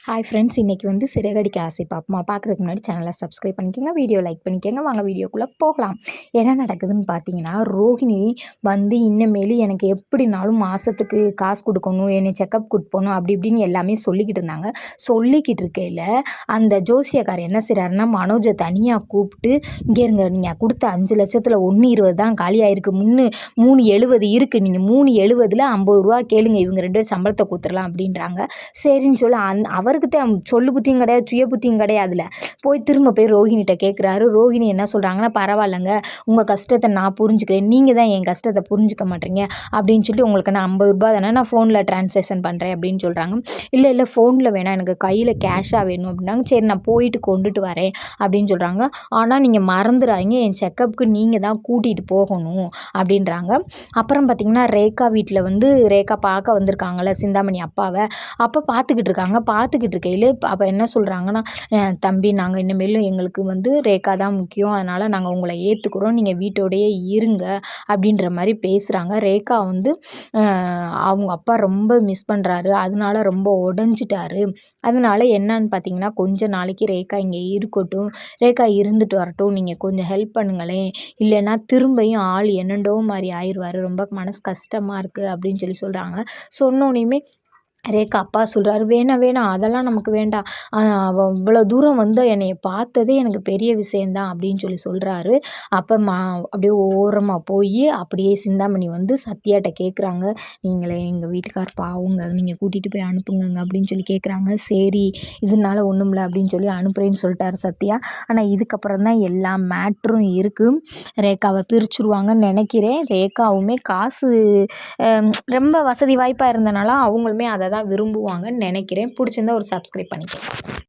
Hi friends, இன்றைக்கி வந்து சிறகடிக்க ஆசை பார்ப்போமா? பார்க்குறதுக்கு முன்னாடி சேனலை சப்ஸ்கிரைப் பண்ணிக்கோங்க, வீடியோ லைக் பண்ணிக்கோங்க. வாங்க வீடியோக்குள்ளே போகலாம். என்ன நடக்குதுன்னு பார்த்தீங்கன்னா, ரோஹிணி வந்து இன்னமேலு எனக்கு எப்படினாலும் மாதத்துக்கு காசு கொடுக்கணும், என்னை செக்கப் கூட்டு போகணும், அப்படி இப்படின்னு எல்லாமே சொல்லிக்கிட்டு இருந்தாங்க. சொல்லிக்கிட்டு இருக்கையில் அந்த ஜோசியக்காரர் என்ன செய்கிறாருன்னா, மனோஜை தனியாக கூப்பிட்டு, இங்கே இருங்க, நீங்கள் கொடுத்த 5,00,000ல் 1,20 தான் காலியாயிருக்கு, 3,70 இருக்குது, நீங்கள் 3,70ல் 50 ரூபா கேளுங்க, இவங்க 2 பேரும் சம்பளத்தை கொடுத்துடலாம் அப்படின்றாங்க. சரின்னு சொல்லி அவருக்கு தான் சொல்லு புத்தியும் கிடையாது, சுய புத்தியும் கிடையாதுல. திரும்ப போய் ரோஹிணிகிட்ட கேட்குறாரு. ரோஹிணி என்ன சொல்கிறாங்கன்னா, பரவாயில்லைங்க, உங்கள் கஷ்டத்தை நான் புரிஞ்சுக்கிறேன், நீங்கள் தான் என் கஷ்டத்தை புரிஞ்சுக்க மாட்டேங்க அப்படின்னு சொல்லி, உங்களுக்கு நான் 50 ரூபா தானே, நான் ஃபோனில் ட்ரான்ஸாக்ஷன் பண்ணுறேன் அப்படின்னு சொல்கிறாங்க. இல்லை ஃபோனில் வேணாம், எனக்கு கையில் கேஷாக வேணும் அப்படின்னாங்க. சரி, நான் போயிட்டு கொண்டுட்டு வரேன் அப்படின்னு சொல்கிறாங்க. ஆனால் நீங்கள் மறந்துடாதீங்க, என் செக்கப்புக்கு நீங்கள் தான் கூட்டிகிட்டு போகணும் அப்படின்றாங்க. அப்புறம் பார்த்திங்கன்னா, ரேகா வீட்டில் வந்து ரேகா பார்க்க வந்திருக்காங்கள சிந்தாமணி அப்பாவை, அப்போ பார்த்துக்கிட்டு இருக்கையில் அப்போ என்ன சொல்கிறாங்கன்னா, தம்பி, நாங்கள் இனிமேலும் எங்களுக்கு வந்து ரேகா தான் முக்கியம், அதனால் நாங்கள் உங்களை ஏற்றுக்குறோம், நீங்கள் வீட்டோடையே இருங்க அப்படின்ற மாதிரி பேசுகிறாங்க. ரேகா வந்து அவங்க அப்பா ரொம்ப மிஸ் பண்ணுறாரு, அதனால ரொம்ப உடஞ்சிட்டாரு. அதனால என்னன்னு பார்த்தீங்கன்னா, கொஞ்ச நாளைக்கு ரேகா இங்கே இருக்கட்டும், ரேகா இருந்துட்டு வரட்டும், நீங்கள் கொஞ்சம் ஹெல்ப் பண்ணுங்களேன், இல்லைன்னா திரும்பியும் ஆள் என்னண்டோ மாதிரி ஆயிடுவார், ரொம்ப மனசு கஷ்டமாக இருக்குது அப்படின்னு சொல்கிறாங்க. சொன்னோனையுமே ரேகா அப்பா சொல்கிறாரு, வேணாம் அதெல்லாம் நமக்கு வேண்டாம், அவள் இவ்வளோ தூரம் வந்து என்னை பார்த்ததே எனக்கு பெரிய விஷயந்தான் அப்படின்னு சொல்கிறாரு. அப்போ அப்படியே ஓரமாக போய் அப்படியே சிந்தாமணி வந்து சத்யாட்ட கேட்குறாங்க, நீங்களே எங்கள் வீட்டுக்கார் பாவங்க, நீங்கள் கூட்டிகிட்டு போய் அனுப்புங்கங்க அப்படின்னு கேட்குறாங்க. சரி, இதனால ஒன்றும் இல்லை அப்படின்னு அனுப்புகிறேன்னு சொல்லிட்டாரு சத்யா. ஆனால் இதுக்கப்புறம் தான் எல்லா மேட்ரும் இருக்குது. ரேகாவை பிரிச்சுருவாங்கன்னு நினைக்கிறேன். ரேகாவுமே காசு ரொம்ப வசதி வாய்ப்பாக இருந்தனால அவங்களுமே அதை தான் விரும்புவாங்கன்னு நினைக்கிறேன். பிடிச்சிருந்தா ஒரு சப்ஸ்கிரைப் பண்ணிக்கோங்க.